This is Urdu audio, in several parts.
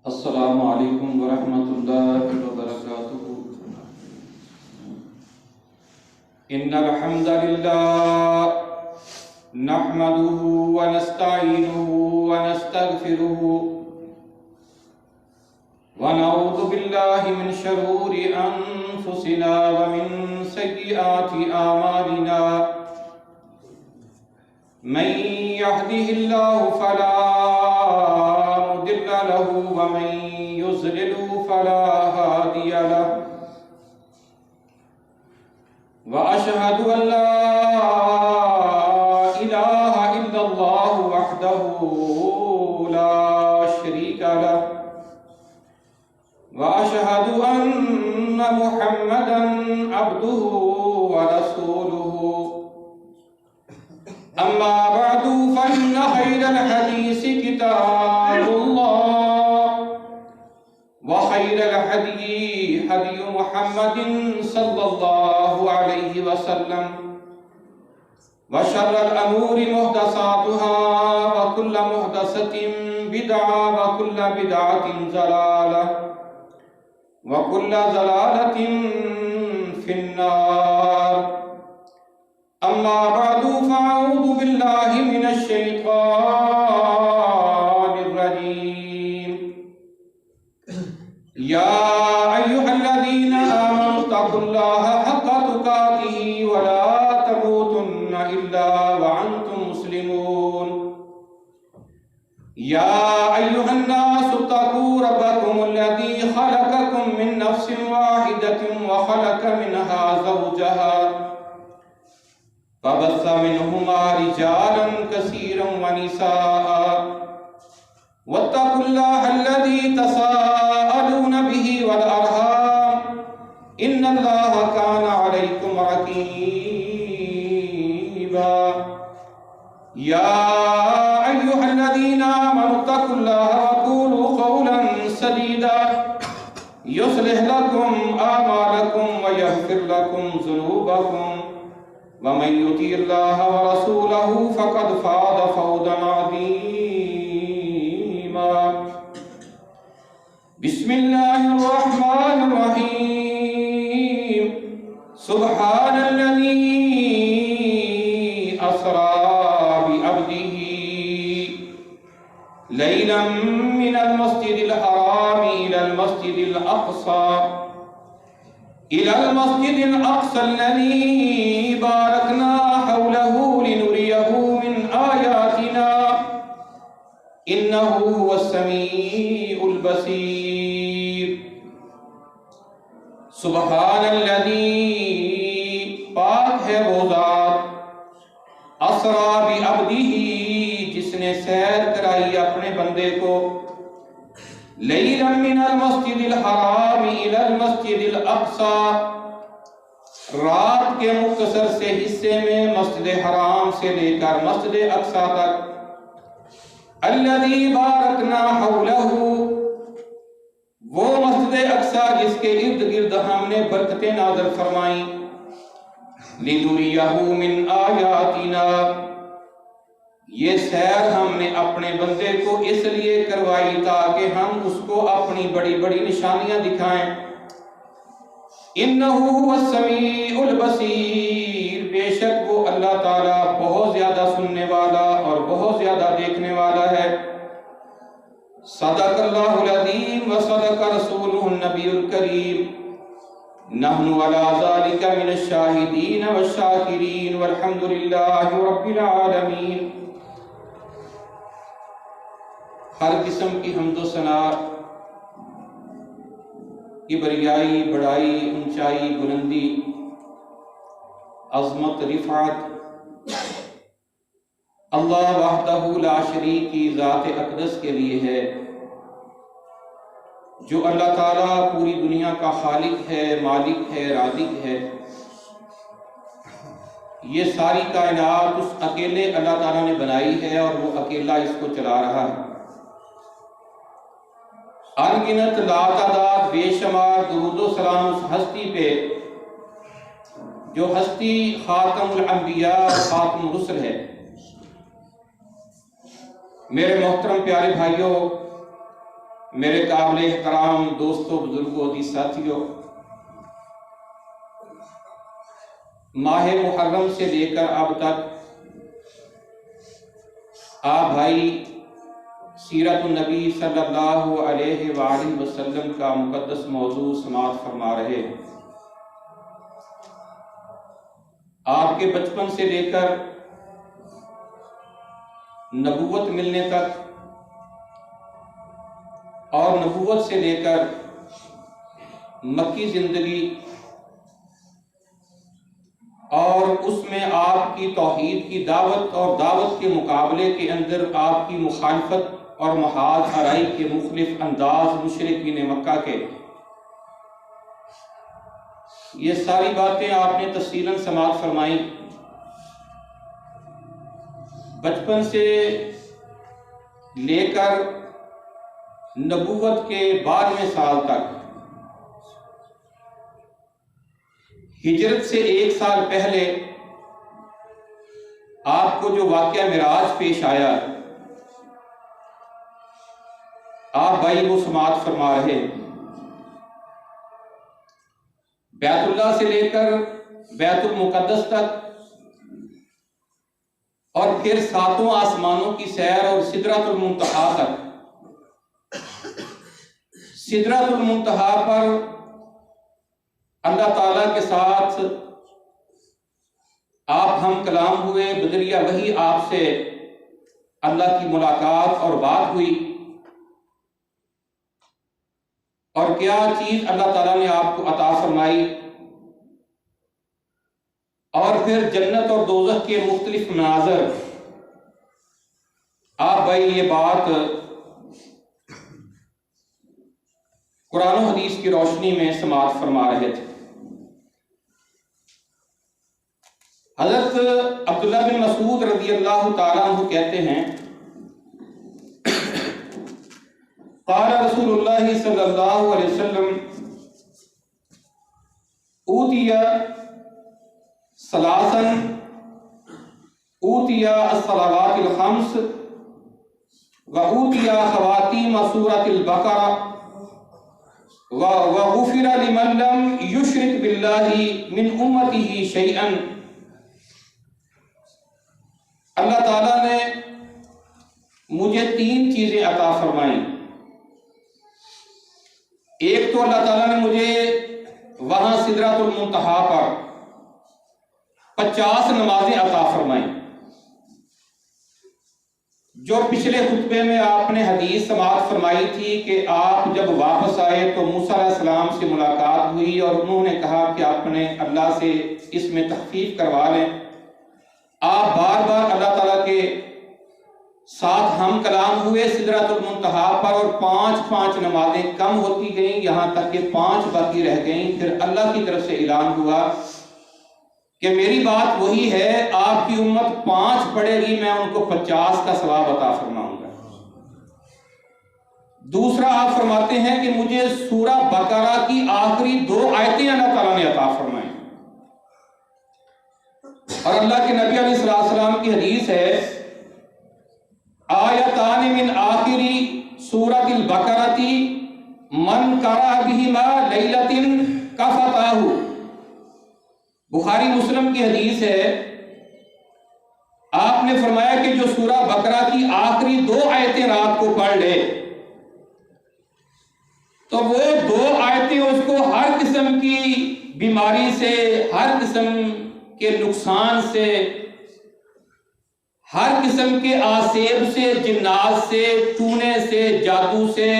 السلام علیکم ورحمۃ اللہ وبرکاتہ۔ ان الحمد للہ نحمده ونستعینه ونستغفره ونعوذ باللہ من شرور انفسنا ومن سیئات اعمالنا، من يهده الله فلا مضل له ومن يضلل فلا هادي له، وأشهد أن لا إله إلا الله وحده لا شريك له، وأشهد أن محمدا عبده ورسوله، أما بعد فإن خير الحديث كتاب الله، وخير الهدي هدي محمد صلى الله عليه وسلم، وشر الأمور محدثاتها وكل محدثة بدعة وكل بدعة ضلالة وكل ضلالة في النار. أما بعد فأعوذ بالله من الشيطان الرجيم. يا أيها الذين آمنوا اتقوا الله حق تقاته ولا تموتن إلا وأنتم مسلمون. يا أيها الناس اتقوا ربكم الذي خلقكم من نفس واحدة وخلق منها زوجها فبث منهما رجالا كثيرا ونساء، واتقوا الله الذي تساءلون به والأرحام إن الله كان عليكم رقيبا. يا أيها الذين آمنوا اتقوا الله وقولوا قولا سديدا يصلح لكم أعمالكم ويغفر لكم ذنوبكم، ومن يطع الله ورسوله فقد فاز فوزا عظيما. بسم الله الرحمن الرحيم. سبحان الذي أسرى بعبده ليلا من المسجد الحرام إلى المسجد الأقصى الذي باركنا حوله لنريه من آياتنا إنه هو السميع البصير. سبحان الذي پاک ہے وہ ذات، اسرا بعبدہ جس نے سیر کرائی اپنے بندے کو، لیلا من المسجد الحرام الى المسجد الاقصى، رات کے مختصر سے حصے میں مسجد حرام سے لے کر مسجد اقصی تک، الذی بارکنا حولہ، وہ مسجد اقصی جس کے ارد گرد ہم نے برکتیں نازل فرمائیں، لنریہ من آیاتنا، یہ سیر ہم نے اپنے بندے کو اس لیے کروائی تاکہ ہم اس کو اپنی بڑی بڑی نشانیاں دکھائیں. انہو هو السمیع البصیر، بے شک وہ اللہ تعالیٰ بہت زیادہ سننے والا اور بہت زیادہ دیکھنے والا ہے. صدق اللہ العظیم وصدق رسولہ النبی الکریم. نحن علی ذلک من الشاہدین والشاکرین والحمد للہ رب العالمین. ہر قسم کی حمد و ثنا، کبریائی، بڑائی، اونچائی، بلندی، عظمت، رفعت اللہ وحدہ لا شریک کی ذات اقدس کے لیے ہے، جو اللہ تعالیٰ پوری دنیا کا خالق ہے، مالک ہے، رازق ہے. یہ ساری کائنات اس اکیلے اللہ تعالیٰ نے بنائی ہے اور وہ اکیلا اس کو چلا رہا ہے. انگنت لاتعداد بے شمار درود و سلام اس ہستی پہ جو ہستی خاتم الانبیاء خاتم الرسل ہے. میرے محترم پیارے بھائیوں، میرے قابل احترام دوستوں، بزرگوں، عزیز ساتھیوں، ماہ محرم سے لے کر اب تک آپ بھائی سیرت النبی صلی اللہ علیہ وآلہ وسلم کا مقدس موضوع سماعت فرما رہے ہیں۔ آپ کے بچپن سے لے کر نبوت ملنے تک اور نبوت سے لے کر مکی زندگی اور اس میں آپ کی توحید کی دعوت اور دعوت کے مقابلے کے اندر آپ کی مخالفت اور محاذ آرائی کے مختلف انداز مشرکین مکہ کے، یہ ساری باتیں آپ نے تفصیلاً سماعت فرمائیں۔ بچپن سے لے کر نبوت کے 12ویں سال تک، ہجرت سے 1 سال پہلے آپ کو جو واقعہ معراج پیش آیا، آپ بھائی وہ سماعت فرما رہے۔ بیت اللہ سے لے کر بیت المقدس تک اور پھر 7 آسمانوں کی سیر اور سدرۃ المنتہا تک۔ سدرۃ المنتہا پر اللہ تعالیٰ کے ساتھ آپ ہم کلام ہوئے، بدریہ وحی آپ سے اللہ کی ملاقات اور بات ہوئی، اور کیا چیز اللہ تعالیٰ نے آپ کو عطا فرمائی، اور پھر جنت اور دوزخ کے مختلف مناظر آپ بھائی یہ بات قرآن و حدیث کی روشنی میں سماعت فرما رہے تھے۔ حضرت عبداللہ بن مسعود رضی اللہ تعالیٰ عنہ کہتے ہیں، قال رسول اللہ صلی اللہ علیہ وسلم اوتی ثلاثا اوتی الصلوات الخمس و اوتی خواتیم سورۃ البقرہ وغفر لمن لم یشرک باللہ من امتہ شیئا۔ اللہ تعالیٰ نے مجھے 3 چیزیں عطا فرمائیں۔ ایک تو اللہ تعالیٰ نے مجھے وہاں سدرۃ المنتہا پر 50 نمازیں عطا فرمائیں، جو پچھلے خطبے میں آپ نے حدیث سماعت فرمائی تھی کہ آپ جب واپس آئے تو موسیٰ علیہ السلام سے ملاقات ہوئی اور انہوں نے کہا کہ آپ نے اللہ سے اس میں تخفیف کروا لیں۔ آپ بار بار اللہ تعالیٰ کے ساتھ ہم کلام ہوئے سدرۃ المنتہا پر، اور 5 نمازیں کم ہوتی گئیں، یہاں تک کہ 5 باقی رہ گئیں۔ پھر اللہ کی طرف سے اعلان ہوا کہ میری بات وہی ہے، آپ کی امت 5 پڑھے گی، میں ان کو 50 کا ثواب عطا فرماؤں گا۔ دوسرا آپ فرماتے ہیں کہ مجھے سورہ بقرہ کی آخری 2 آیتیں اللہ تعالیٰ نے عطا فرمائیں، اور اللہ کے نبی علیہ السلام کی حدیث ہے، آیتان من آخری سورۃ البقرہ من قرأ بہما لیلۃ کفتاہ۔ بخاری مسلم کی حدیث ہے، آپ نے فرمایا کہ جو سورہ بقرہ کی آخری 2 آیتیں رات کو پڑھ لے تو وہ 2 آیتیں اس کو ہر قسم کی بیماری سے، ہر قسم کے نقصان سے، ہر قسم کے آسیب سے، جنات سے، ٹونے سے، جادو سے،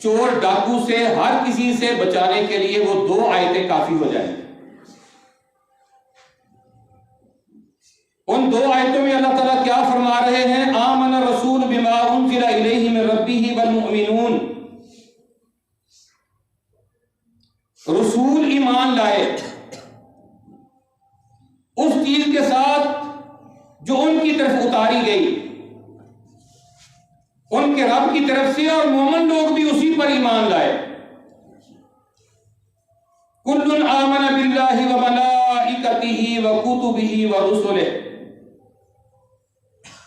چور ڈاکو سے، ہر کسی سے بچانے کے لیے وہ 2 آیتیں کافی ہو جائیں۔ ان 2 آیتوں میں اللہ تعالیٰ کیا فرما رہے ہیں؟ آمن الرسول بما انزل الیہ من ربہ والمؤمنون۔ رسول ایمان لائے اس چیز کے ساتھ جو ان کی طرف اتاری گئی، ان کے رب کی طرف سے، اور مومن لوگ بھی اسی پر ایمان لائے۔ کل آمن باللہ وملائکتہ وکتبہ ورسلہ،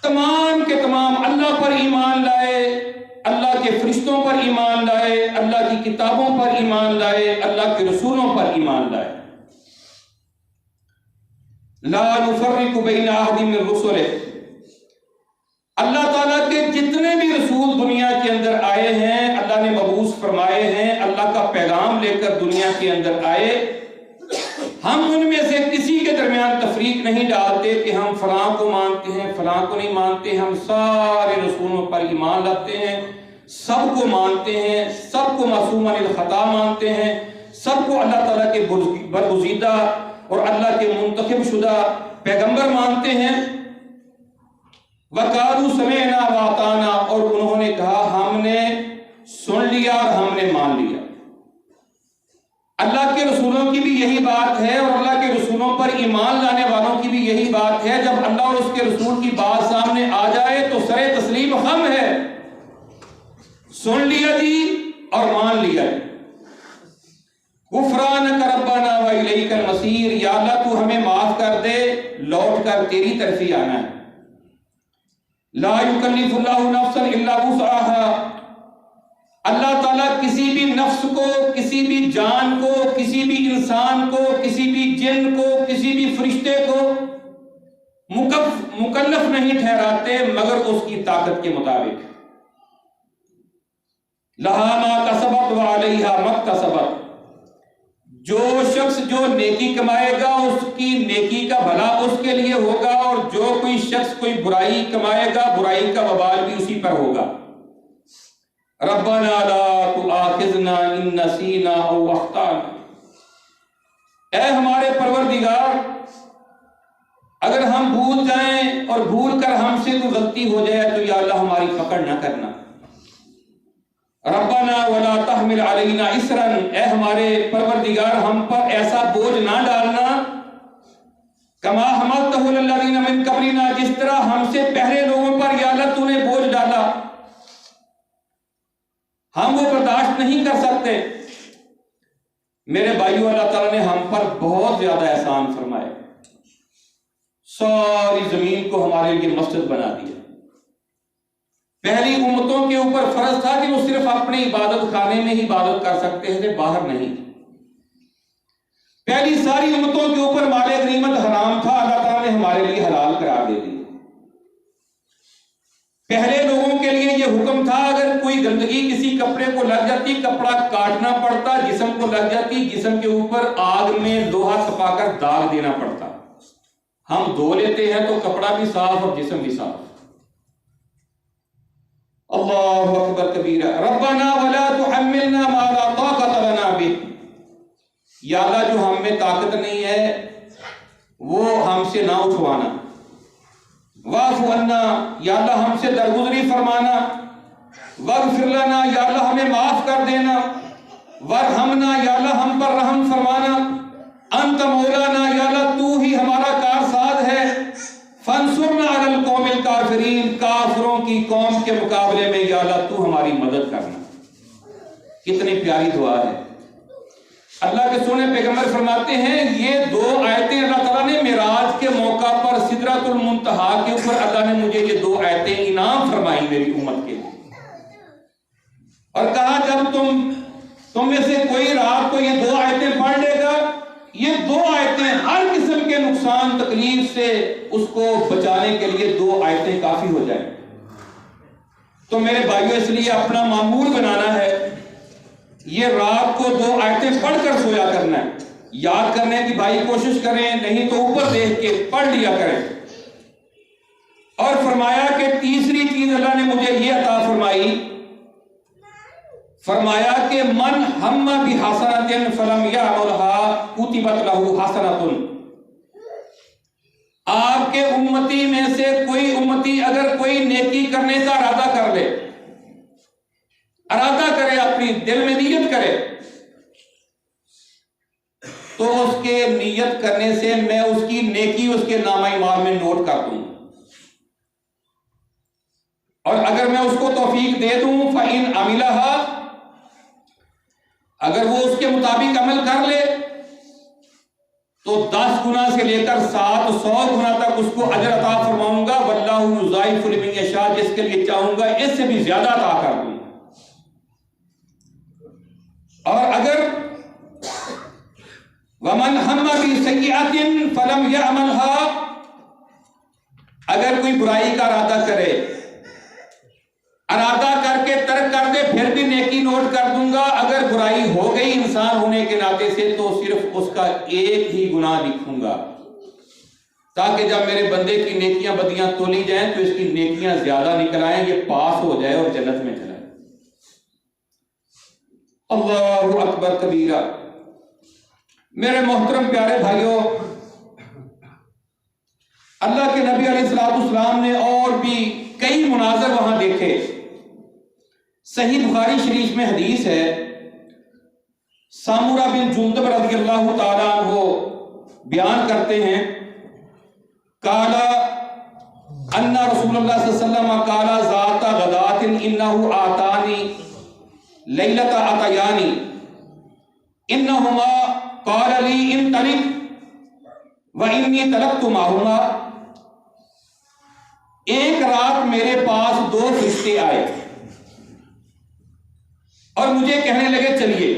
تمام کے تمام اللہ پر ایمان لائے، اللہ کے فرشتوں پر ایمان لائے، اللہ کی کتابوں پر ایمان لائے، اللہ کے رسولوں پر ایمان لائے۔ لا نفرق بین احد من رسلہ، اللہ تعالیٰ کے جتنے بھی رسول دنیا کے اندر آئے ہیں، اللہ نے مبعوث فرمائے ہیں، اللہ کا پیغام لے کر دنیا کے اندر آئے، ہم ان میں سے کسی کے درمیان تفریق نہیں ڈالتے کہ ہم فلاں کو مانتے ہیں فلاں کو نہیں مانتے۔ ہم سارے رسولوں پر ایمان لاتے ہیں، سب کو مانتے ہیں، سب کو معصوم عن الخطا مانتے ہیں، سب کو اللہ تعالیٰ کے برگزیدہ اور اللہ کے منتخب شدہ پیغمبر مانتے ہیں۔ وَقَالُوا سَمِعْنَا وَأَطَعْنَا، اور انہوں نے کہا ہم نے سن لیا اور ہم نے مان لیا۔ اللہ کے رسولوں کی بھی یہی بات ہے اور اللہ کے رسولوں پر ایمان لانے والوں کی بھی یہی بات ہے۔ جب اللہ اور اس کے رسول کی بات سامنے آ جائے تو سر تسلیم خم ہے، سن لیا جی اور مان لیا جی۔ غفرانک ربنا وإلیک المصیر، یا اللہ تو ہمیں معاف کر دے، لوٹ کر تیری طرف ہی آنا ہے۔ لا یکلف اللہ نفسا الا وسعها، اللہ تعالیٰ کسی بھی نفس کو، کسی بھی جان کو، کسی بھی انسان کو، کسی بھی جن کو، کسی بھی فرشتے کو مکلف نہیں ٹھہراتے مگر اس کی طاقت کے مطابق۔ لہا ما کسبت وعلیہا ما اکتسبت، جو شخص جو نیکی کمائے گا اس کی نیکی کا بھلا اس کے لیے ہوگا، اور جو کوئی شخص کوئی برائی کمائے گا برائی کا وبال بھی اسی پر ہوگا۔ ربنا لا تؤاخذنا ان نسینا او اخطانا، اے ہمارے پروردگار اگر ہم بھول جائیں اور بھول کر ہم سے کوئی غلطی ہو جائے تو یا اللہ ہماری پکڑ نہ کرنا۔ ربنا ولا تحمل علینا اسرا، اے ہمارے پروردگار ہم پر ایسا بوجھ نہ ڈالنا کما حملتہ علی الذین من قبلنا، جس طرح ہم سے پہلے لوگوں پر یا اللہ تو نے بوجھ ڈالا، ہم وہ برداشت نہیں کر سکتے۔ میرے بھائیو، اللہ تعالیٰ نے ہم پر بہت زیادہ احسان فرمائے، ساری زمین کو ہمارے لیے مسجد بنا دیا۔ پہلی امتوں کے اوپر فرض تھا کہ وہ صرف اپنے عبادت خانے میں ہی عبادت کر سکتے تھے، باہر نہیں۔ پہلی ساری امتوں کے اوپر مال غنیمت حرام تھا، اللہ تعالیٰ نے ہمارے لیے حلال قرار دے دی۔ پہلے لوگوں کے لیے یہ حکم تھا اگر کوئی گندگی کسی کپڑے کو لگ جاتی کپڑا کاٹنا پڑتا، جسم کو لگ جاتی جسم کے اوپر آگ میں لوہا تپا کر داغ دینا پڑتا۔ ہم دھو لیتے ہیں تو کپڑا بھی صاف اور جسم بھی صاف۔ اللہ اکبر کبیرہ۔ ربنا ولا تحملنا ما لا طاقت لنا به، یا اللہ جو ہم میں طاقت نہیں ہے وہ ہم سے نہ اٹھوانا۔ واعف عنا، یا اللہ ہم سے درگزری فرمانا۔ واغفر لنا، یا اللہ ہمیں معاف کر دینا۔ وارحمنا، یا اللہ ہم پر رحم فرمانا۔ انت مولانا، یا اللہ تو ہی ہمارا کارساز ہے۔ فانصرنا علی القوم الکافرین، کافروں کی قوم کے مقابلے میں یا اللہ تو ہماری مدد کرنا۔ کتنی پیاری دعا ہے۔ اللہ کے سونے پیغمبر فرماتے ہیں یہ دو آیتیں اللہ تعالیٰ نے معراج کے موقع پر سدرۃ المنتہا کے اوپر اللہ نے مجھے یہ دو آیتیں انعام فرمائی میری امت کے لیے، اور کہا جب تم میں سے کوئی رات کو یہ دو آیتیں پڑھ لے گا، یہ دو آیتیں ہر قسم کے نقصان تکلیف سے اس کو بچانے کے لیے دو آیتیں کافی ہو جائیں۔ تو میرے بھائیوں اس لیے اپنا معمول بنانا ہے، یہ رات کو دو آیتیں پڑھ کر سویا کرنا ہے۔ یاد کرنے کی بھائی کوشش کریں، نہیں تو اوپر دیکھ کے پڑھ لیا کریں۔ اور فرمایا کہ تیسری چیز اللہ نے مجھے یہ عطا فرمائی، فرمایا کہ من ہم بحسنۃ فلم یعملها کتبت له حسنۃ، آپ کے امتی میں سے کوئی امتی اگر کوئی نیکی کرنے کا ارادہ کر لے، ارادہ کرے، اپنی دل میں نیت کرے، تو اس کے نیت کرنے سے میں اس کی نیکی اس کے نامہ اعمال میں نوٹ کر دوں، اور اگر میں اس کو توفیق دے دوں فَإِنْ عَمِلَهَا، اگر وہ اس کے مطابق عمل کر لے تو 10 گنا سے لے کر 700 گنا تک اس کو اجر عطا فرماؤں گا۔ واللہ یضاعف لمن یشاء، جس کے لیے چاہوں گا اس سے بھی زیادہ عطا کر دوں۔ ومن ہم بسیئۃ فلم یعملها، اگر کوئی برائی کا ارادہ کرے، ارادہ کر کے ترک کر دے، پھر بھی نیکی نوٹ کر دوں گا، اگر برائی ہو گئی انسان ہونے کے ناطے سے تو صرف اس کا ایک ہی گناہ لکھوں گا، تاکہ جب میرے بندے کی نیکیاں بدیاں تولی جائیں تو اس کی نیکیاں زیادہ نکل آئیں، یہ پاس ہو جائے اور جنت میں چلا جائے۔ اللہ اکبر کبیرہ۔ میرے محترم پیارے بھائیوں، اللہ کے نبی علیہ السلام نے اور بھی کئی مناظر وہاں دیکھے۔ صحیح بخاری شریف میں حدیث ہے، سامورہ بن جندب رضی اللہ تعالیٰ عنہ بیان کرتے ہیں، قال ان رسول اللہ صلی اللہ علیہ وسلم قال ذات غدات انه آتانی لیلۃ اتیانی انهما قال لي انطلق وانی ترکت معهما، ایک رات میرے پاس دو فرشتے آئے اور مجھے کہنے لگے چلیے،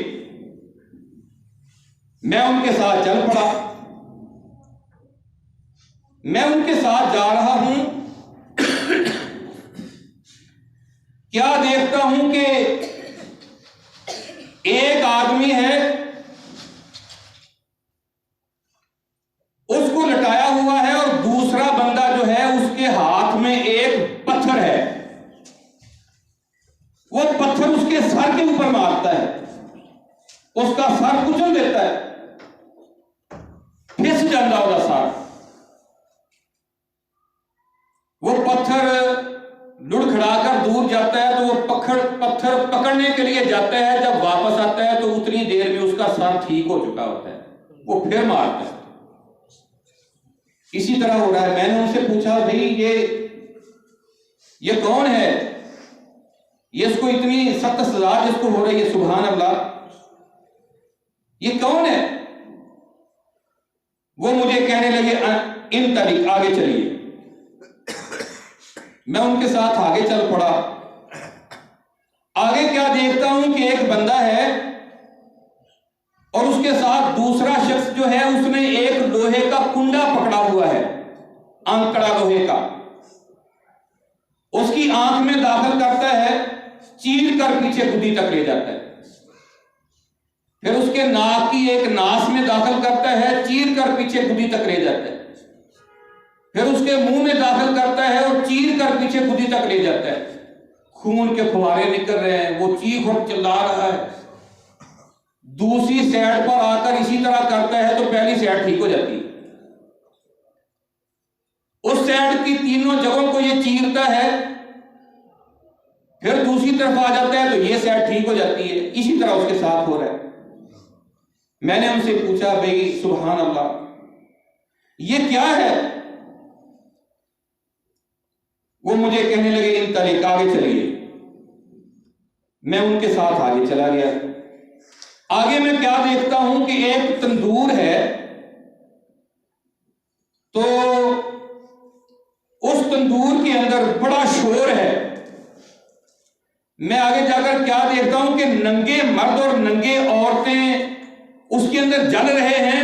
میں ان کے ساتھ چل پڑا، میں ان کے ساتھ جا رہا ہوں، کیا دیکھتا ہوں کہ ایک آدمی ہے، اس کو لٹایا ہوا ہے، اور دوسرا بندہ جو ہے اس کے ہاتھ میں ایک پتھر ہے، وہ پتھر اس کے سر کے اوپر مارتا ہے، اس کا سر کچل دیتا ہے، پھس جاتا ہوگا سر، وہ پتھر لڑکھڑا کر دور جاتا ہے تو وہ پتھر پکڑنے کے لیے جاتا ہے، جب واپس آتا ہے تو اتنی دیر میں اس کا سر ٹھیک ہو چکا ہوتا ہے، وہ پھر مارتا ہے۔ اسی طرح ہو رہا ہے۔ میں نے ان سے پوچھا بھئی یہ کون ہے، یہ اس کو اتنی سخت سزا جس کو ہو رہی ہے، سبحان اللہ، یہ کون ہے؟ وہ مجھے کہنے لگے انطلق، آگے چلیے۔ میں ان کے ساتھ آگے چل پڑا۔ آگے کیا دیکھتا ہوں کہ ایک بندہ ہے اور اس کے ساتھ دوسرا شخص جو ہے اس نے ایک لوہے کا کنڈا پکڑا ہوا ہے، انکڑا لوہے کا، اس کی آنکھ میں داخل کرتا ہے، چیر کر پیچھے گدی تک لے جاتا ہے، پھر اس کے ناک کی ایک ناس میں داخل کرتا ہے، چیر کر پیچھے گدی تک لے جاتا ہے، پھر اس کے منہ میں داخل کرتا ہے اور چیر کر پیچھے گدی تک لے جاتا ہے، خون کے فوارے نکل رہے ہیں، وہ چیخ اور چلا رہا ہے، دوسری سائڈ پر آ کر اسی طرح کرتا ہے تو پہلی سائڈ ٹھیک ہو جاتی ہے، اس سائڈ کی تینوں جگہوں کو یہ چیرتا ہے، پھر دوسری طرف آ جاتا ہے تو یہ سائڈ ٹھیک ہو جاتی ہے، اسی طرح اس کے ساتھ ہو رہا ہے۔ میں نے ان سے پوچھا بھئی سبحان اللہ یہ کیا ہے؟ وہ مجھے کہنے لگے انطلق، آگے چلیے۔ میں ان کے ساتھ آگے چلا گیا۔ آگے میں کیا دیکھتا ہوں کہ ایک تندور ہے، تو اس تندور کے اندر بڑا شور ہے۔ میں آگے جا کر کیا دیکھتا ہوں کہ ننگے مرد اور ننگے عورتیں اس کے اندر جل رہے ہیں۔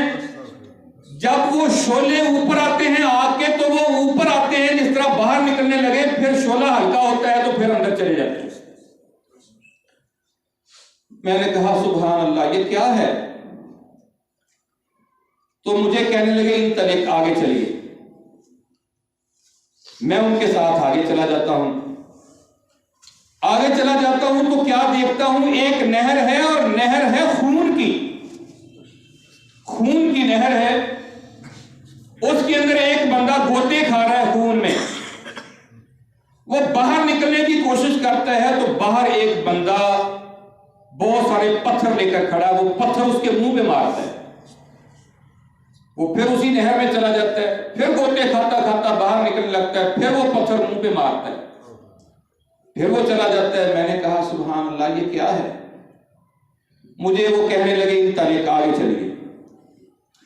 جب وہ شعلے اوپر آتے ہیں آگ کے تو وہ اوپر آتے ہیں، جس طرح باہر نکلنے لگے، پھر شعلہ ہلکا ہوتا ہے تو پھر اندر چلے جاتے ہیں۔ میں نے کہا سبحان اللہ یہ کیا ہے؟ تو مجھے کہنے لگے انطلق، آگے چلیے۔ میں ان کے ساتھ آگے چلا جاتا ہوں۔ آگے چلا جاتا ہوں تو کیا دیکھتا ہوں، ایک نہر ہے، اور نہر ہے خون کی، خون کی نہر ہے، اس کے اندر ایک بندہ گوتے کھا رہا ہے خون میں، وہ باہر نکلنے کی کوشش کرتا ہے تو باہر ایک بندہ بہت سارے پتھر لے کر کھڑا ہے، وہ پتھر اس کے منہ پہ مارتا ہے، وہ پھر اسی نہر میں چلا جاتا ہے، پھر گوتے کھاتا کھاتا باہر نکلنے لگتا ہے، پھر وہ پتھر منہ پہ مارتا ہے، پھر وہ چلا جاتا ہے۔ میں نے کہا سبحان اللہ یہ کیا ہے؟ مجھے وہ کہنے لگے انطلق، آگے چلیے۔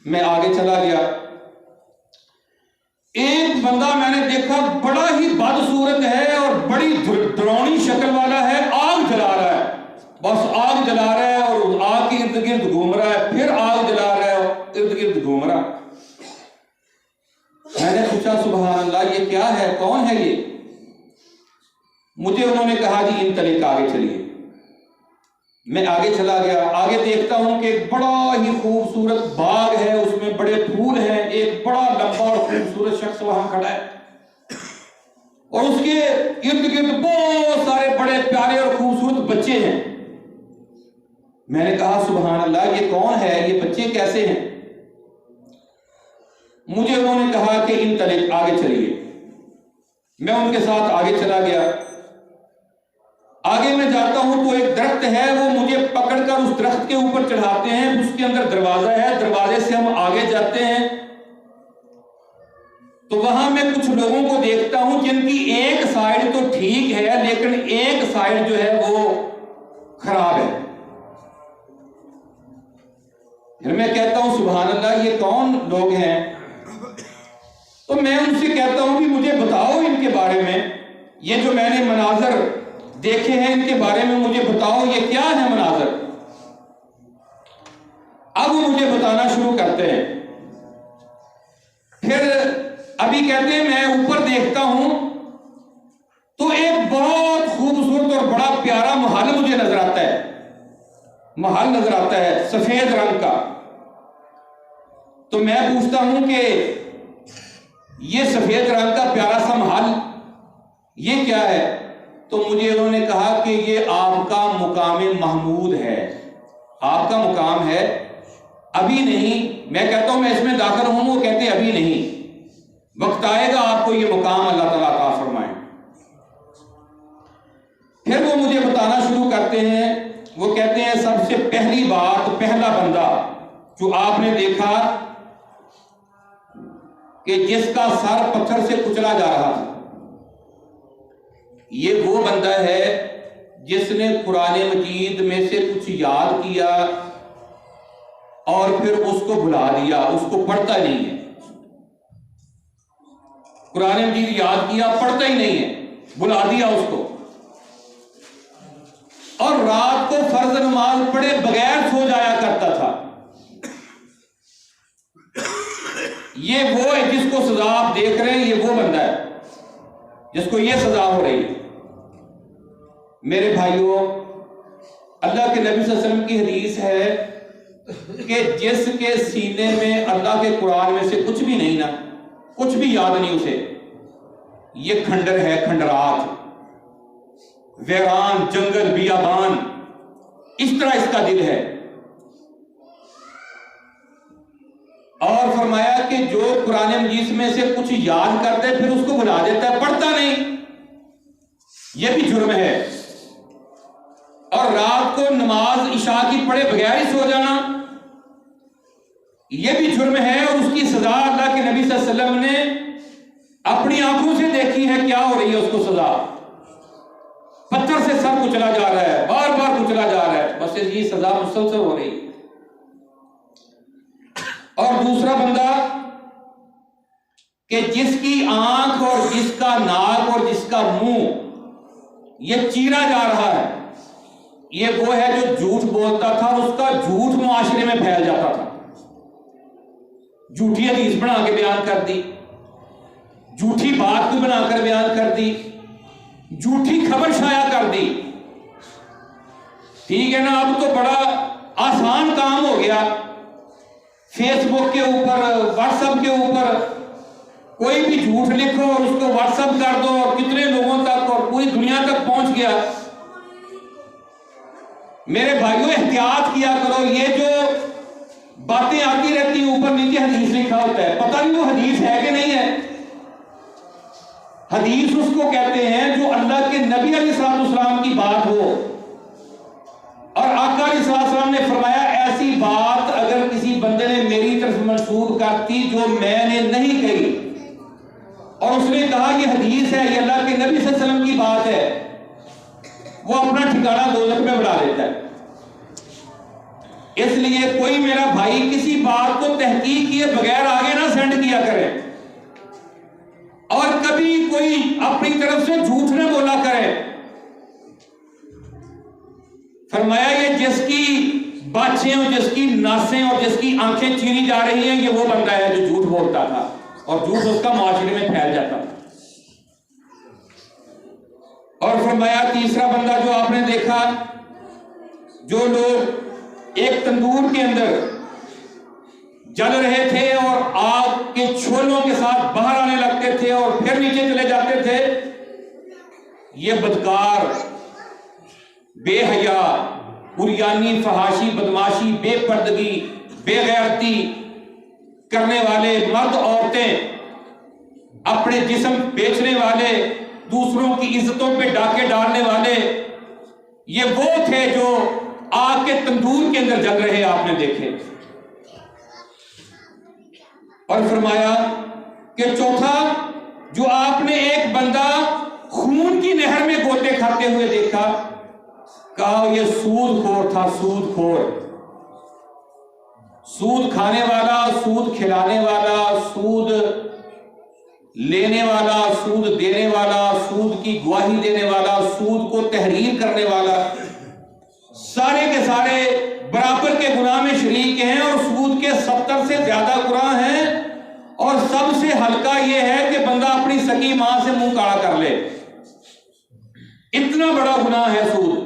میں آگے چلا گیا۔ ایک بندہ میں نے دیکھا بڑا ہی بدصورت ہے اور بڑی ڈراؤنی شکل والا ہے، آگ جلا رہا ہے، بس آگ جلا رہا ہے اور آگ کے ارد گرد گھوم رہا ہے، پھر آگ جلا رہا ہے اور گرد گھوم رہا. میں نے پوچھا سبحان اللہ یہ کیا ہے, کون ہے یہ؟ مجھے انہوں نے کہا جی انطلق آگے چلیے. میں آگے چلا گیا. آگے دیکھتا ہوں کہ ایک بڑا ہی خوبصورت باغ ہے, اس میں بڑے پھول ہیں. ایک بڑا لمبا اور خوبصورت شخص وہاں کھڑا ہے اور اس کے ارد گرد بہت سارے بڑے پیارے اور خوبصورت بچے ہیں. میں نے کہا سبحان اللہ یہ کون ہے, یہ بچے کیسے ہیں؟ مجھے انہوں نے کہا کہ انطلق آگے چلیے. میں ان کے ساتھ آگے چلا گیا. آگے میں جاتا ہوں تو ایک درخت ہے, وہ مجھے پکڑ کر اس درخت کے اوپر چڑھاتے ہیں. اس کے اندر دروازہ ہے, دروازے سے ہم آگے جاتے ہیں تو وہاں میں کچھ لوگوں کو دیکھتا ہوں جن کی ایک سائیڈ تو ٹھیک ہے لیکن ایک سائیڈ جو ہے وہ خراب ہے. پھر میں کہتا ہوں سبحان اللہ یہ کون لوگ ہیں؟ تو میں ان سے کہتا ہوں کہ مجھے بتاؤ ان کے بارے میں, یہ جو میں نے مناظر دیکھے ہیں ان کے بارے میں مجھے بتاؤ یہ کیا ہے مناظر. اب وہ مجھے بتانا شروع کرتے ہیں. پھر ابھی کہتے ہیں میں اوپر دیکھتا ہوں تو ایک بہت خوبصورت اور بڑا پیارا محل مجھے نظر آتا ہے. محل نظر آتا ہے سفید رنگ کا. تو میں پوچھتا ہوں کہ یہ سفید رنگ کا پیارا سا محل یہ کیا ہے؟ تو مجھے انہوں نے کہا کہ یہ آپ کا مقام محمود ہے, آپ کا مقام ہے, ابھی نہیں. میں کہتا ہوں میں اس میں داخل ہوں, وہ کہتے ہیں ابھی نہیں, وقت آئے گا آپ کو یہ مقام اللہ تعالیٰ عطا فرمائے. پھر وہ مجھے بتانا شروع کرتے ہیں. وہ کہتے ہیں سب سے پہلی بات, پہلا بندہ جو آپ نے دیکھا کہ جس کا سر پتھر سے کچلا جا رہا تھا, یہ وہ بندہ ہے جس نے قرآن مجید میں سے کچھ یاد کیا اور پھر اس کو بھلا دیا, اس کو پڑھتا نہیں ہے. قرآن مجید یاد کیا, پڑھتا ہی نہیں ہے, بھلا دیا اس کو, اور رات کو فرض نماز پڑھے بغیر سو جایا کرتا تھا. یہ وہ ہے جس کو سزا آپ دیکھ رہے ہیں, یہ وہ بندہ ہے جس کو یہ سزا ہو رہی ہے. میرے بھائیوں, اللہ کے نبی صلی اللہ علیہ وسلم کی حدیث ہے کہ جس کے سینے میں اللہ کے قرآن میں سے کچھ بھی نہیں نا, کچھ بھی یاد نہیں اسے, یہ کھنڈر ہے, کھنڈرات, ویران, جنگل, بیابان, اس طرح اس کا دل ہے. اور فرمایا کہ جو قرآن مجید میں سے کچھ یاد کرتا ہے پھر اس کو بھلا دیتا ہے, پڑھتا نہیں, یہ بھی جرم ہے. اور رات کو نماز عشاء کی پڑھے بغیر ہی سو جانا, یہ بھی جرم ہے. اور اس کی سزا اللہ کے نبی صلی اللہ علیہ وسلم نے اپنی آنکھوں سے دیکھی ہے. کیا ہو رہی ہے اس کو سزا؟ پتھر سے سر کچلا جا رہا ہے, بار بار کچلا جا رہا ہے, بس یہ سزا مسلسل ہو رہی ہے. اور دوسرا بندہ کہ جس کی آنکھ اور جس کا ناک اور جس کا منہ یہ چیرا جا رہا ہے, یہ وہ ہے جو جھوٹ بولتا تھا, اس کا جھوٹ معاشرے میں پھیل جاتا تھا. جھوٹی حدیث بنا کے بیان کر دی, جھوٹی بات کو بنا کر بیان کر دی, جھوٹی خبر شائع کر دی. ٹھیک ہے نا, اب تو بڑا آسان کام ہو گیا. فیس بک کے اوپر, واٹس ایپ کے اوپر کوئی بھی جھوٹ لکھو اور اس کو واٹس ایپ کر دو, اور کتنے لوگوں تک اور پوری دنیا تک پہنچ گیا. میرے بھائیوں احتیاط کیا کرو, یہ جو باتیں آتی رہتی ہیں اوپر نیچے حدیث لکھا ہوتا ہے, پتہ نہیں وہ حدیث ہے کہ نہیں ہے. حدیث اس کو کہتے ہیں جو اللہ کے نبی علیہ السلام کی بات ہو, اور آقا علیہ السلام نے فرمایا ایسی بات اگر کسی بندے نے میری طرف منسوب کرتی جو میں نے نہیں کہی, اور اس نے کہا یہ حدیث ہے, یہ اللہ کے نبی صلی اللہ علیہ وسلم کی بات ہے, وہ اپنا ٹھکانہ دوزخ میں بنا دیتا ہے. اس لیے کوئی میرا بھائی کسی بات کو تحقیق کیے بغیر آگے نہ سینڈ کیا کرے, اور کبھی کوئی اپنی طرف سے جھوٹ نہ بولا کرے. فرمایا یہ جس کی باچھیں اور جس کی ناسیں اور جس کی آنکھیں چیری جا رہی ہیں، یہ وہ بندہ ہے جو جھوٹ بولتا تھا اور جھوٹ اس کا معاشرے میں پھیل جاتا تھا۔ اور فرمایا تیسرا بندہ جو آپ نے دیکھا، جو لوگ ایک تندور کے اندر جل رہے تھے اور آگ کے چھولوں کے ساتھ باہر آنے لگتے تھے اور پھر نیچے چلے جاتے تھے، یہ بدکار، بے حیا، عریانی، فحاشی، بدماشی، بے پردگی، بے غیرتی کرنے والے مرد عورتیں، اپنے جسم بیچنے والے، دوسروں کی عزتوں پہ ڈاکے ڈالنے والے، یہ وہ تھے جو آگ کے تندور کے اندر جل رہے آپ نے دیکھے۔ اور فرمایا کہ چوتھا جو آپ نے ایک بندہ خون کی نہر میں گوتے کھاتے ہوئے دیکھا، کہا یہ سود خور تھا، سود خور، سود کھانے والا، سود کھلانے والا، سود لینے والا، سود دینے والا، سود کی گواہی دینے والا، سود کو تحریر کرنے والا، سارے کے سارے برابر کے گناہ میں شریک ہیں اور سود کے 70 سے زیادہ گناہ ہیں، اور سب سے ہلکا یہ ہے کہ بندہ اپنی سکی ماں سے منہ کالا کر لے، اتنا بڑا گناہ ہے سود۔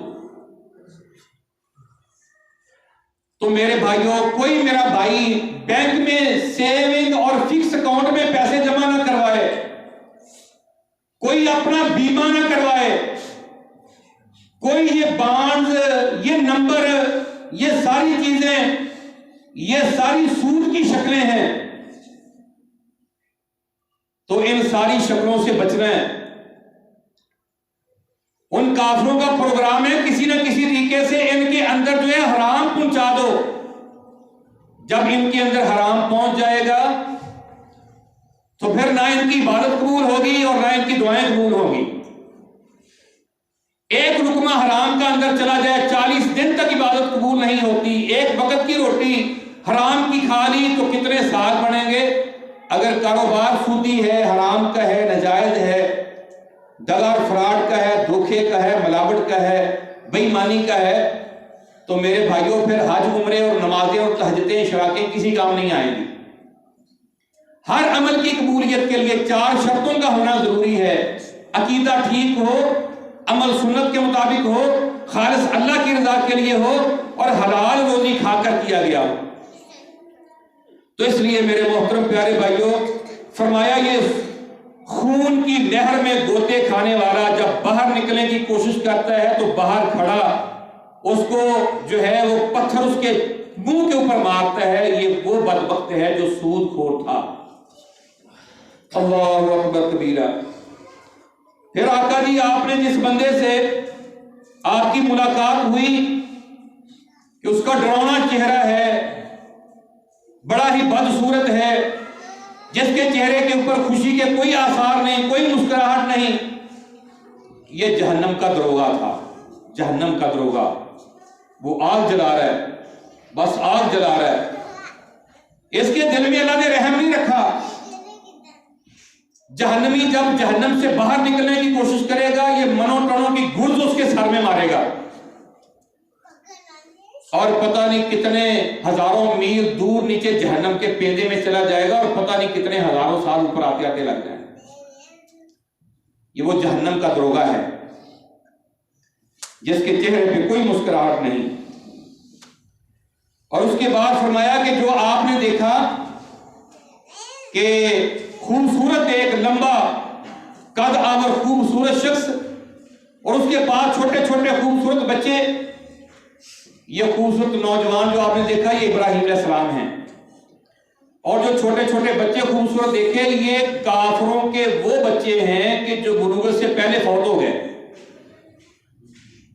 تو میرے بھائیوں، کوئی میرا بھائی بینک میں سیونگ اور فکس اکاؤنٹ میں پیسے جمع نہ کروائے، کوئی اپنا بیمہ نہ کروائے، کوئی یہ بانڈز، یہ نمبر، یہ ساری چیزیں، یہ ساری سود کی شکلیں ہیں۔ تو ان ساری شکلوں سے بچنا ہے۔ ان کافروں کا پروگرام ہے کسی نہ کسی طریقے سے ان کے اندر جو ہے حرام پہنچا دو۔ جب ان کے اندر حرام پہنچ جائے گا تو پھر نہ ان کی عبادت قبول ہوگی اور نہ ان کی دعائیں قبول ہوگی۔ ایک لقمہ حرام کا اندر چلا جائے 40 دن تک عبادت قبول نہیں ہوتی۔ ایک وقت کی روٹی حرام کی کھا لی تو کتنے سال بنیں گے؟ اگر کاروبار سودی ہے، حرام کا ہے، ناجائز ہے، دغا اور فراڈ کا ہے، دھوکے کا ہے، ملاوٹ کا ہے، بے ایمانی کا ہے، تو میرے بھائیوں پھر حج، عمرے اور نمازیں اور تہجدیں، شراکیں کسی کام نہیں آئیں گی۔ ہر عمل کی قبولیت کے لیے 4 شرطوں کا ہونا ضروری ہے۔ عقیدہ ٹھیک ہو، عمل سنت کے مطابق ہو، خالص اللہ کی رضا کے لیے ہو، اور حلال روزی کھا کر کیا گیا ہو۔ تو اس لیے میرے محترم پیارے بھائیوں، فرمایا یہ خون کی نہر میں گوتے کھانے والا جب باہر نکلنے کی کوشش کرتا ہے تو باہر کھڑا اس کو جو ہے وہ پتھر اس کے منہ کے اوپر مارتا ہے، یہ وہ بدبخت ہے جو سود خور تھا۔ اللہ اکبر کبیرہ۔ پھر آقا جی آپ نے جس بندے سے آپ کی ملاقات ہوئی کہ اس کا ڈراؤنا چہرہ ہے، بڑا ہی بدصورت ہے، جس کے چہرے کے اوپر خوشی کے کوئی آثار نہیں، کوئی مسکراہٹ نہیں، یہ جہنم کا دروغہ تھا، جہنم کا دروغہ۔ وہ آگ جلا رہا ہے، بس آگ جلا رہا ہے، اس کے دل میں اللہ نے رحم نہیں رکھا۔ جہنمی جب جہنم سے باہر نکلنے کی کوشش کرے گا، یہ منوں ٹنوں کی گرز اس کے سر میں مارے گا، اور پتہ نہیں کتنے ہزاروں میل دور نیچے جہنم کے پیندے میں چلا جائے گا، اور پتہ نہیں کتنے ہزاروں سال اوپر آتے آتے لگ جائیں۔ یہ وہ جہنم کا دروغہ ہے جس کے چہرے پہ کوئی مسکراہٹ نہیں۔ اور اس کے بعد فرمایا کہ جو آپ نے دیکھا کہ خوبصورت ایک لمبا قد آور خوبصورت شخص، اور اس کے بعد چھوٹے چھوٹے خوبصورت بچے، یہ خوبصورت نوجوان جو آپ نے دیکھا یہ ابراہیم علیہ السلام ہیں، اور جو چھوٹے چھوٹے بچے خوبصورت دیکھے یہ کافروں کے وہ بچے ہیں کہ جو بلوغت سے پہلے فوت ہو گئے۔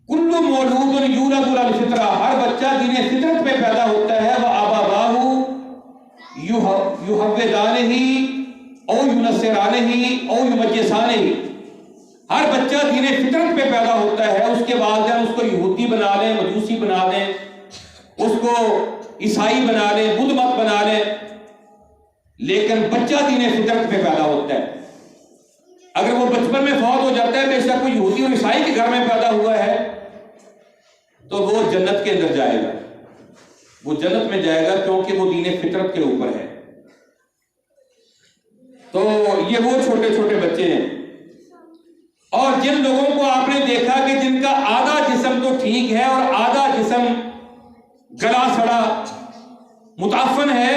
کل مولود یولد علی الفطرہ، ہر بچہ دین فطرت پہ پیدا ہوتا ہے، وآباؤہ یحودانہ او ینصرانہ او یمجسانہ، ہر بچہ دین فطرت پہ پیدا ہوتا ہے، اس کے والدین اس کو یہودی بنا لیں، مجوسی بنا لیں، اس کو عیسائی بنا لیں، بدھ مت بنا لیں، لیکن بچہ دین فطرت پہ پیدا ہوتا ہے۔ اگر وہ بچپن میں فوت ہو جاتا ہے، بے شک کوئی یہودی اور عیسائی کے گھر میں پیدا ہوا ہے، تو وہ جنت کے اندر جائے گا۔ وہ جنت میں جائے گا کیونکہ وہ دین فطرت کے اوپر ہے۔ تو یہ وہ چھوٹے چھوٹے بچے ہیں، اور جن لوگوں کو آپ نے دیکھا کہ جن کا آدھا جسم تو ٹھیک ہے اور آدھا جسم گلا سڑا متعفن ہے،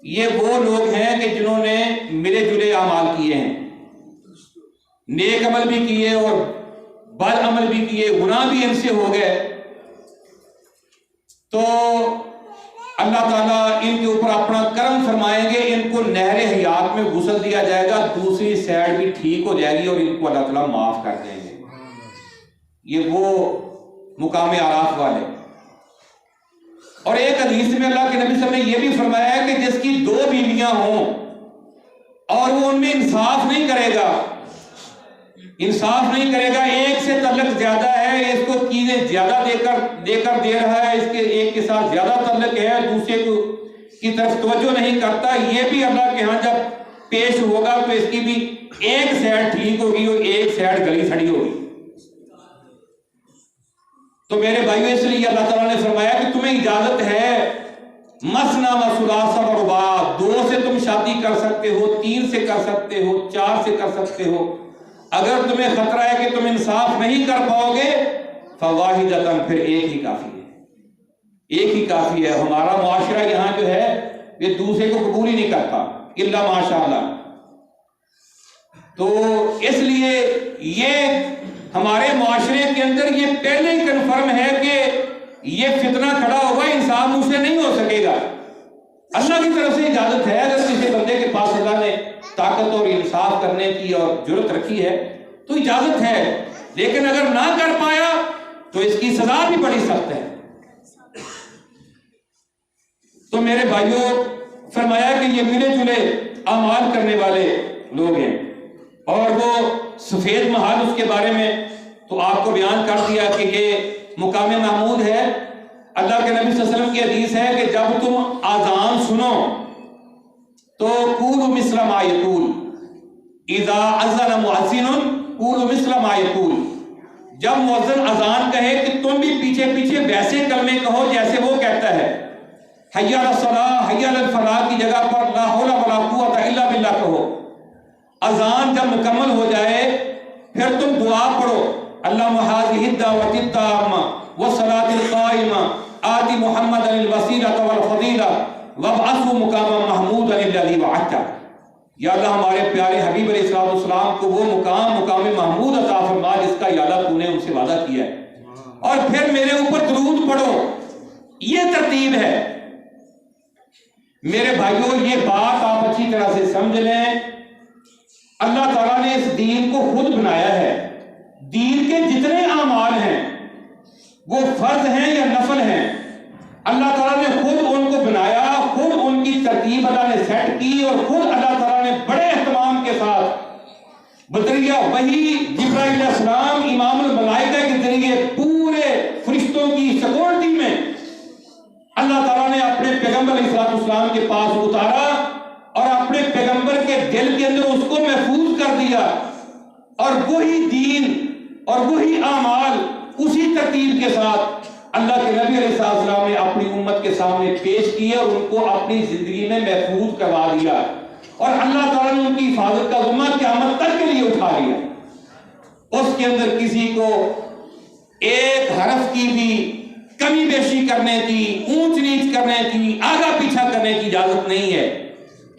یہ وہ لوگ ہیں کہ جنہوں نے ملے جلے اعمال کیے ہیں، نیک عمل بھی کیے اور بد عمل بھی کیے، گناہ بھی ان سے ہو گئے۔ تو اللہ تعالیٰ ان کے اوپر اپنا کرم فرمائیں گے، ان کو نہر حیات میں غسل دیا جائے گا، دوسری سائڈ بھی ٹھیک ہو جائے گی اور ان کو اللہ تعالیٰ معاف کر دیں گے۔ یہ وہ مقام اعراف والے۔ اور ایک حدیث میں اللہ کے نبی صلی اللہ علیہ وسلم نے یہ بھی فرمایا ہے کہ جس کی 2 بیویاں ہوں اور وہ ان میں انصاف نہیں کرے گا، ایک سے تعلق زیادہ ہے، اس کو چیزیں زیادہ دے رہا ہے، اس کے ایک کے ساتھ زیادہ تعلق ہے، دوسرے کو کی طرف توجہ نہیں کرتا، یہ بھی اللہ کے ہاں جب پیش ہوگا تو اس کی بھی ایک سائڈ ٹھیک ہوگی اور ایک سائڈ گلی سڑی ہوگی۔ تو میرے بھائیو، اس لیے اللہ تعالیٰ نے فرمایا کہ تمہیں اجازت ہے مثنی و ثلاث و رباع، 2 سے تم شادی کر سکتے ہو، 3 سے کر سکتے ہو، 4 سے کر سکتے ہو۔ اگر تمہیں خطرہ ہے کہ تم انصاف نہیں کر پاؤ گے فواحدۃ، پھر ایک ہی کافی ہے، ایک ہی کافی ہے۔ ہمارا معاشرہ یہاں جو ہے یہ دوسرے کو قبول ہی نہیں کرتا الا ماشاء اللہ۔ تو اس لیے یہ ہمارے معاشرے کے اندر یہ پہلے ہی کنفرم ہے کہ یہ فتنہ کھڑا ہوگا، انصاف مجھ سے نہیں ہو سکے گا۔ اللہ کی طرف سے اجازت ہے، اگر کسی بندے کے پاس اللہ نے طاقت اور انصاف کرنے کی اور جرت رکھی ہے تو اجازت ہے، لیکن اگر نہ کر پایا تو اس کی سزا بھی بڑی سخت ہے۔ تو میرے بھائیوں، فرمایا کہ یہ ملے جلے اعمال کرنے والے لوگ ہیں، اور وہ سفید محل اس کے بارے میں تو آپ کو بیان کر دیا کہ یہ مقام محمود ہے۔ اللہ کے نبی صلی اللہ علیہ وسلم کی حدیث ہے کہ جب تم اذان سنو تو قولوا مثل ما یقول، اذا اذن مؤذن قولوا مثل ما یقول، جب مؤذن اذان کہے کہ تم بھی پیچھے پیچھے ویسے کلمے کہو جیسے وہ کہتا ہے۔ حی علی الصلاۃ، حی علی الفلاح کی جگہ پر لا حول ولا قوۃ الا باللہ کہو۔ اذان جب مکمل ہو جائے پھر تم دعا پڑھو، اللہم ھذہ الدعوۃ التامہ والصلاۃ القائمہ آت محمدا الوسیلۃ والفضیلہ وابعثہ مقاما محمودا الذی وعدتہ۔ یا اللہ ہمارے پیارے حبیب علیہ السلام کو وہ مقام محمود عطا فرما جس کا یا اللہ تو نے ان سے وعدہ کیا ہے، اور پھر میرے اوپر درود پڑھو۔ یہ ترتیب ہے میرے بھائیوں، یہ بات آپ اچھی طرح سے سمجھ لیں۔ اللہ تعالیٰ نے اس دین کو خود بنایا ہے، دین کے جتنے اعمال ہیں وہ فرض ہیں یا نفل ہیں، اللہ تعالیٰ نے خود ان کو بنایا، خود ان کی ترتیب اللہ نے سیٹ کی، اور خود اللہ تعالیٰ نے بڑے اہتمام کے ساتھ بذریعہ وحی جبرائیل علیہ السلام امام الملائکہ کے ذریعے پورے فرشتوں کی سیکورٹی میں اللہ تعالیٰ نے اپنے پیغمبر علیہ السلام کے پاس اتارا، اور اپنے پیغمبر کے دل کے اندر اس کو محفوظ کر دیا، اور وہی دین اور وہی اعمال اسی ترتیب کے ساتھ اللہ کے نبی علیہ السلام نے اپنی امت کے سامنے پیش کیے اور ان کو اپنی زندگی میں محفوظ کروا دیا، اور اللہ تعالیٰ نے ان کی حفاظت کا ذمہ قیامت تک کے لیے اٹھا لیا۔ اس کے اندر کسی کو ایک حرف کی بھی کمی بیشی کرنے کی، اونچ نیچ کرنے کی، آگا پیچھا کرنے کی اجازت نہیں ہے۔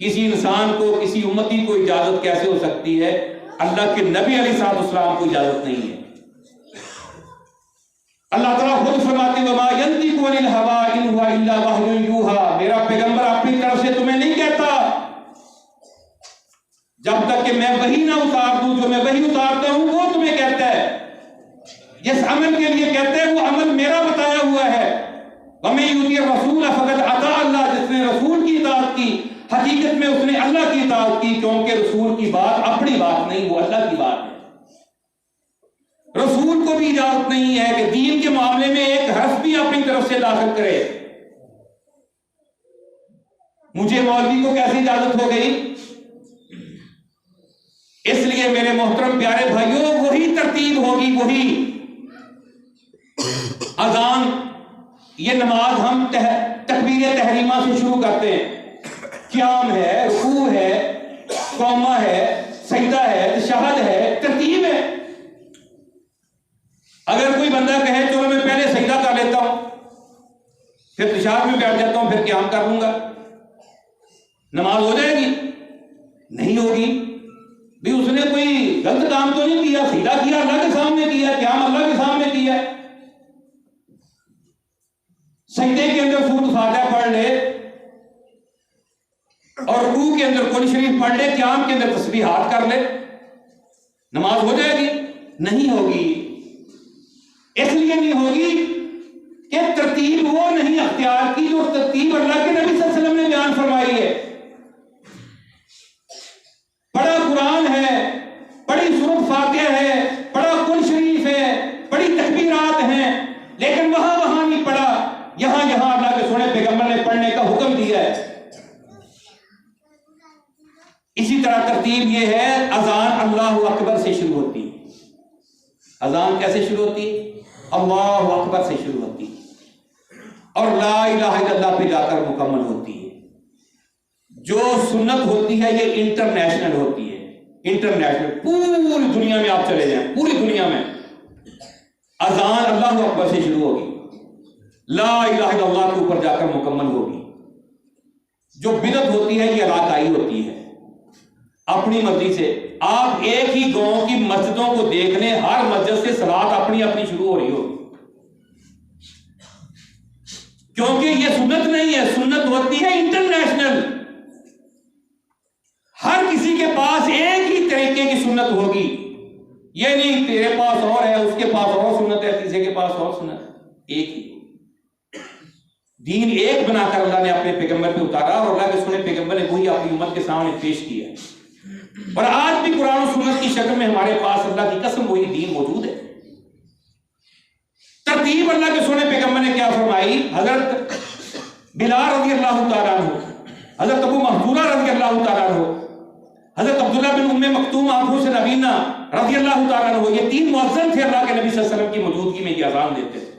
کسی انسان کو، کسی امتی کو اجازت کیسے ہو سکتی ہے؟ اللہ کے نبی علیہ السلام کو اجازت نہیں ہے۔ اللہ تعالیٰ خود فرماتے وما ينطق عن الهوى ان هو الا وحی یوحى، میرا پیغمبر اپنی طرف سے تمہیں نہیں کہتا جب تک کہ میں وحی نہ اتار دوں، جو میں وحی اتارتا ہوں وہ تمہیں کہتا ہے۔ جس عمل کے لیے کہتے ہیں وہ عمل میرا بتایا ہوا ہے۔ ومن یطیع الرسول فقد اطاع اللہ، جس نے رسول کی اطاعت کی حقیقت میں اس نے اللہ کی اطاعت کی، کیونکہ رسول کی بات اپنی بات نہیں، وہ اللہ کی بات ہے۔ رسول کو بھی اجازت نہیں ہے کہ دین کے معاملے میں ایک حرف بھی اپنی طرف سے داخل کرے۔ مجھے مولوی کو کیسے اجازت ہو گئی؟ اس لیے میرے محترم پیارے بھائیوں، وہی ترتیب ہوگی، وہی اذان یہ نماز ہم تکبیر تحریمہ سے شروع کرتے ہیں، قیام ہے، رکوع ہے، قومہ ہے، سجدہ ہے، تشہد ہے، ترتیب ہے۔ اگر کوئی بندہ کہے چلو میں پہلے سجدہ کر لیتا ہوں، پھر تشہد میں بیٹھ جاتا ہوں، پھر قیام کر لوں گا، نماز ہو جائے گی؟ نہیں ہوگی۔ بھی اس نے کوئی غلط کام تو نہیں کیا، سجدہ کیا اللہ کے سامنے کیا، قیام اللہ کے سامنے کیا۔ سجدے کے اندر سورۃ فاتحہ پڑھ لے اور رکوع کے اندر قرآن شریف پڑھ لے، قیام کے اندر تسبیحات کر لے، نماز ہو جائے گی؟ نہیں ہوگی۔ اس لیے نہیں ہوگی کہ ترتیب وہ نہیں اختیار کی جو ترتیب اللہ کے نبی صلی اللہ علیہ وسلم نے بیان فرمائی ہے۔ پڑھا قرآن ہے، پڑھی سورۃ فاتحہ ہے، پڑھا قرآن شریف ہے، پڑھی تکبیرات ہیں، لیکن وہاں نہیں پڑھا، یہاں اللہ کے سونے پیغمبر نے پڑھنے کا حکم دیا ہے۔ اسی طرح ترتیب یہ ہے، اذان اللہ اکبر سے شروع ہوتی ہے۔ اذان کیسے شروع ہوتی ہے؟ اللہ اکبر سے شروع ہوتی ہے اور لا الہ الا اللہ پہ جا کر مکمل ہوتی ہے۔ جو سنت ہوتی ہے یہ انٹرنیشنل ہوتی ہے، انٹرنیشنل، پوری دنیا میں آپ چلے جائیں، پوری دنیا میں اذان اللہ اکبر سے شروع ہوگی، لا الہ الا اللہ کے اوپر جا کر مکمل ہوگی۔ جو بدعت ہوتی ہے یہ علاقائی ہوتی ہے، اپنی مرضی سے۔ آپ ایک ہی گاؤں کی مسجدوں کو دیکھ لیں، ہر مسجد سے صلاۃ اپنی شروع ہو رہی ہوگی، کیونکہ یہ سنت نہیں ہے، سنت ہوتی ہے انٹرنیشنل۔ ہر کسی کے پاس ایک ہی طریقے کی سنت ہوگی، یہ نہیں تیرے پاس اور ہے، اس کے پاس اور سنت ہے، تیسرے کے پاس اور سنت ہے، ایک ہی دین ایک بنا کر اللہ نے اپنے پیغمبر پہ اتارا اور اللہ کے سنے پیغمبر نے وہی اپنی امت کے سامنے پیش کیا۔ اور آج بھی قرآن و سنت کی شکل میں ہمارے پاس اللہ کی قسم وہی دین موجود ہے۔ ترتیب اللہ کے سنے پیغمبر نے کیا فرمائی؟ حضرت بلال رضی اللہ تعالیٰ عنہ، حضرت ابو محذورہ رضی اللہ تعالیٰ عنہ، حضرت عبداللہ بن ام مکتوم آنکھوں سے نبینا رضی اللہ تعالیٰ عنہ، یہ تین مؤذن تھے اللہ کے نبی صلی اللہ علیہ وسلم کی موجودگی میں یہ اذان دیتے تھے۔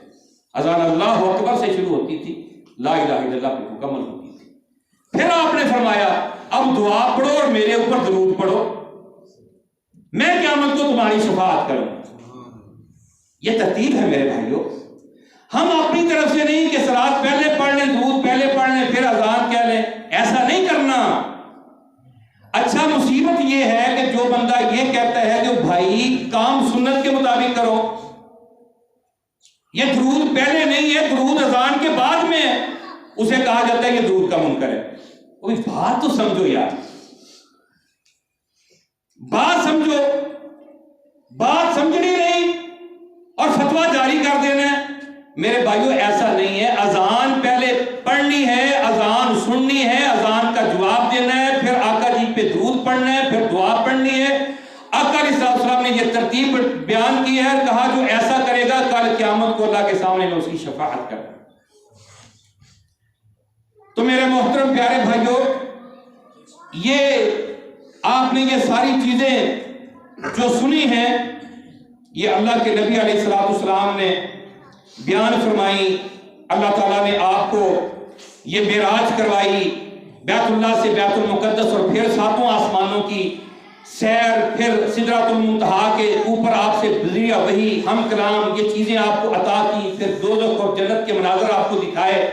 اذان اللہ اکبر سے شروع ہوتی تھی، لا الہ الا اللہ پہ مکمل ہوتی تھی۔ پھر آپ نے فرمایا اب دعا پڑھو اور میرے اوپر درود پڑھو، میں قیامت کو تمہاری شفاعت کروں۔ یہ ترتیب ہے میرے بھائیوں۔ ہم اپنی طرف سے نہیں کہ صلاۃ پہلے پڑھ لیں، درود پہلے پڑھ لیں، پھر اذان کہہ لیں، ایسا نہیں کرنا۔ اچھا مصیبت یہ ہے کہ جو بندہ یہ کہتا ہے کہ بھائی کام سنت کے مطابق کرو، یہ درود پہلے نہیں ہے، درود اذان کے بعد میں ہے، اسے کہا جاتا ہے یہ درود کا منکر ہے۔ کوئی بات تو سمجھو یار، بات سمجھو، بات سمجھنی نہیں اور فتویٰ جاری کر دینا ہے۔ میرے بھائیوں ایسا نہیں ہے، اذان پہلے پڑھنی ہے، اذان سننی ہے، اذان کا جواب دینا ہے، پھر آقا جی پہ درود پڑھنا ہے، پھر دعا پڑھنی ہے۔ آقا علیہ السلام نے یہ ترتیب بیان کی ہے، کہا جو ایسا کرے گا کل قیامت کو اللہ کے سامنے میں اس کی شفاعت کرے۔ تو میرے محترم پیارے بھائیوں، یہ آپ نے یہ ساری چیزیں جو سنی ہیں یہ اللہ کے نبی علیہ السلام نے بیان فرمائی۔ اللہ تعالیٰ نے آپ کو یہ معراج کروائی، بیت اللہ سے بیت المقدس، اور پھر ساتوں آسمانوں کی سیر، پھر سدرۃ المنتہا کے اوپر آپ سے بذریعہ وحی ہم کلام یہ چیزیں آپ کو عطا کی، پھر دوزخ اور جنت کے مناظر آپ کو دکھائے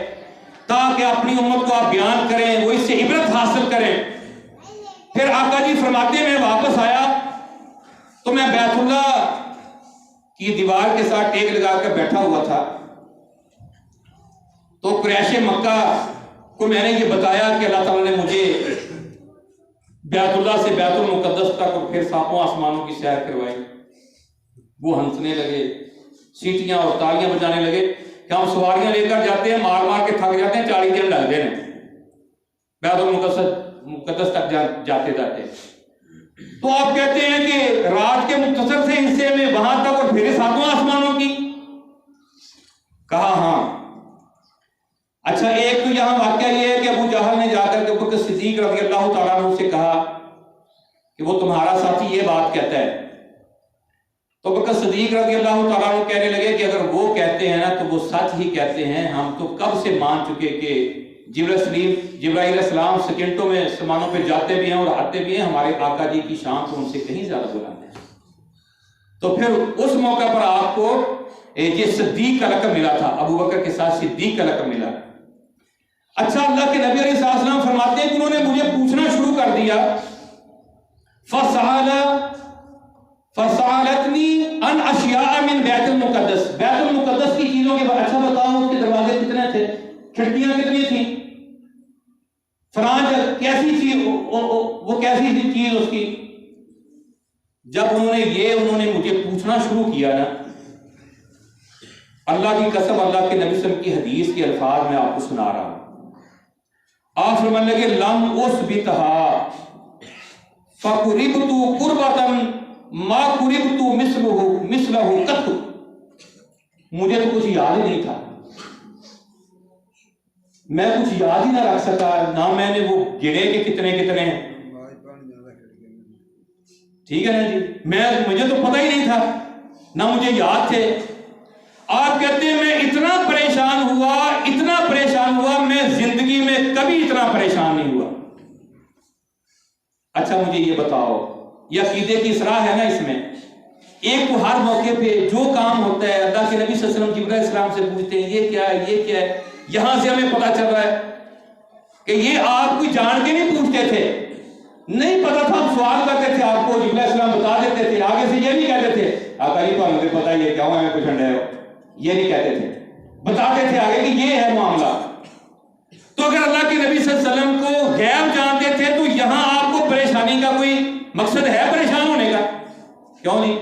تاکہ اپنی امت کو آپ بیان کریں، وہ اس سے عبرت حاصل کریں۔ پھر آقا جی فرماتے میں واپس آیا تو میں بیت اللہ کی دیوار کے ساتھ ٹیک لگا کر بیٹھا ہوا تھا، تو قریش مکہ کو میں نے یہ بتایا کہ اللہ تعالیٰ نے مجھے بیت اللہ سے بیت المقدس تک اور پھر ساتوں آسمانوں کی سیر کروائی۔ وہ ہنسنے لگے، سیٹیاں اور تالیاں بجانے لگے کہ ہم سواریاں لے کر جاتے ہیں، مار مار کے تھک جاتے ہیں، 40 دن لگ گئے بیت المقدس تک جاتے جاتے۔ تو آپ کہتے ہیں کہ رات کے مختصر سے حصے میں وہاں تک اور پھر ساتوں آسمانوں کی؟ کہا ہاں۔ اچھا ایک تو یہاں واقعہ یہ ہے کہ ابو جہل نے جا کر کے ابوبکر صدیق رضی اللہ تعالیٰ عنہ سے کہا کہ وہ تمہارا ساتھی یہ بات کہتا ہے، ابوبکر صدیق رضی اللہ تعالیٰ عنہ کہنے لگے کہ اگر وہ کہتے ہیں نا تو وہ سچ ہی کہتے ہیں، ہم تو کب سے مان چکے کہ جبرائیل علیہ السلام سیکنڈوں میں سمانوں پہ جاتے بھی ہیں اور آتے بھی ہیں، ہمارے آقا جی کی شان تو ان سے کہیں زیادہ بلند ہے۔ تو پھر اس موقع پر آپ کو یہ صدیق کا لقب ملا تھا، ابوبکر کے ساتھ صدیق کا لقب ملا۔ اچھا، اللہ کے نبی علیہ السلام فرماتے ہیں کہ انہوں نے مجھے پوچھنا شروع کر دیا، فسالتنی ان اشیاء من بیت المقدس، بیت المقدس کی چیزوں کے بارے، اچھا بتاؤ اس کے دروازے کتنے تھے، کھڑکیاں کتنی تھیں، فرانچ کیسی چیز، وہ کیسی تھی چیز اس کی۔ جب انہوں نے مجھے پوچھنا شروع کیا نا، اللہ کی قسم، اللہ کے نبی صلی اللہ علیہ وسلم کی حدیث کے الفاظ میں آپ کو سنا رہا ہوں۔ آپ فرمانے لگے لم اسبتھا فقربت قربتا ما قربت مثلہ قط، مجھے تو کچھ یاد ہی نہیں تھا، میں کچھ یاد ہی نہ رکھ سکا، نہ میں نے وہ گنے کہ کتنے کتنے ہیں، ٹھیک ہے نا جی، مجھے تو پتہ ہی نہیں تھا، نہ مجھے یاد تھے۔ آپ کہتے ہیں میں اتنا پریشان ہوا، میں زندگی میں کبھی اتنا پریشان نہیں ہوا۔ اچھا مجھے یہ بتاؤ، یہ عقیدے کی اصلاح ہے نا اس میں، ایک تو ہر موقع پہ جو کام ہوتا ہے اللہ کے نبی صلی اللہ علیہ وسلم جبرائیل علیہ السلام سے پوچھتے ہیں یہ کیا ہے، یہ کیا ہے، یہاں سے ہمیں پتا چل رہا ہے کہ یہ آپ کوئی جان کے نہیں پوچھتے تھے، نہیں پتا تھا، ہم سوال کرتے تھے، آپ کو جبرائیل علیہ السلام بتا دیتے تھے، آگے سے یہ نہیں کہتے تھے آقا جی تو ہمیں پتا یہ کیا ہوا، ہمیں کچھ انڈے ہو، یہ نہیں کہتے تھے، بتاتے تھے آگے کہ یہ ہے معاملہ۔ تو اگر اللہ کے نبی صلی اللہ علیہ وسلم کو غیب جانتے تھے تو یہاں آپ کو پریشانی کا کوئی مقصد ہے پریشان ہونے کا؟ کیوں نہیں؟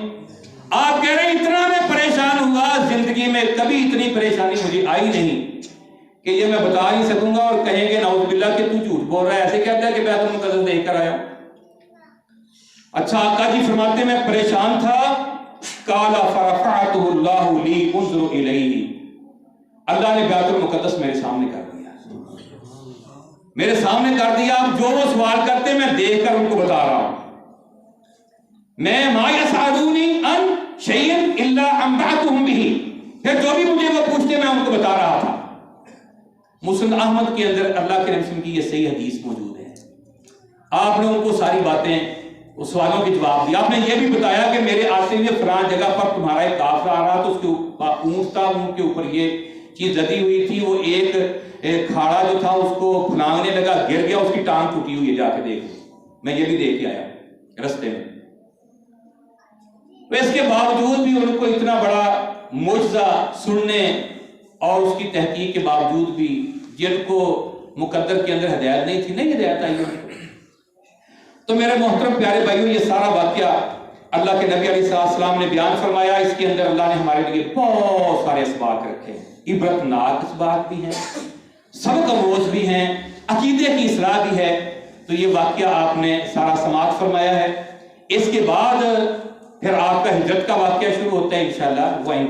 آپ کہہ رہے ہیں اتنا میں پریشان ہوا، زندگی میں کبھی اتنی پریشانی مجھے آئی نہیں کہ یہ میں بتا نہیں سکوں گا، اور کہیں گے نعوذ باللہ کہ تو جھوٹ بول رہا ہے، ایسے کہتا ہے کہ بیت المقدس دیکھ کر آیا۔ اچھا آقا جی فرماتے میں پریشان تھا، قال فرفعته اللہ لی انظر الیہ، اللہ نے بیت المقدس میرے سامنے کر دیا، میرے سامنے کر دیا، اب جو وہ سوال کرتے میں دیکھ کر ان کو بتا رہا ہوں۔ میں ما یسألونی عن شیء الا انبأتهم به، پھر جو بھی مجھے وہ پوچھتے میں ان کو بتا رہا تھا۔ مسند احمد کے اندر اللہ کے نبی کی یہ صحیح حدیث موجود ہے، آپ نے ان کو ساری باتیں، اس سوالوں کے جواب دیا۔ آپ نے یہ بھی بتایا کہ میرے آتے ہوئے فلان جگہ پر تمہارا ایک قافلہ آ رہا تو اس کے اونٹ تھا، اونٹ کے اوپر یہ چیز لدی ہوئی تھی، وہ ایک کھاڑا جو تھا اس کو پھلانگنے لگا، گر گیا، اس کی ٹانگ ٹوٹی ہوئی ہے، جا کے دیکھ، میں یہ بھی دیکھ کے آیا رستے میں۔ اس کے باوجود بھی ان کو اتنا بڑا معجزہ سننے اور اس کی تحقیق کے باوجود بھی، جن کو مقدر کے اندر ہدایت نہیں تھی، نہیں ہدایت آئی ان کو۔ تو میرے محترم پیارے بھائیوں، یہ سارا واقعہ اللہ کے نبی علیہ السلام نے بیان فرمایا، اس کے اندر اللہ نے ہمارے لیے بہت سارے اسباق رکھے ہیں، عبرتناک اسباق بھی ہیں، سبق آموز بھی ہیں، عقیدے کی اصلاح بھی ہے۔ تو یہ واقعہ آپ نے سارا سماعت فرمایا ہے۔ اس کے بعد پھر آپ کا ہجرت کا واقعہ شروع ہوتا ہے انشاءاللہ، وَإِن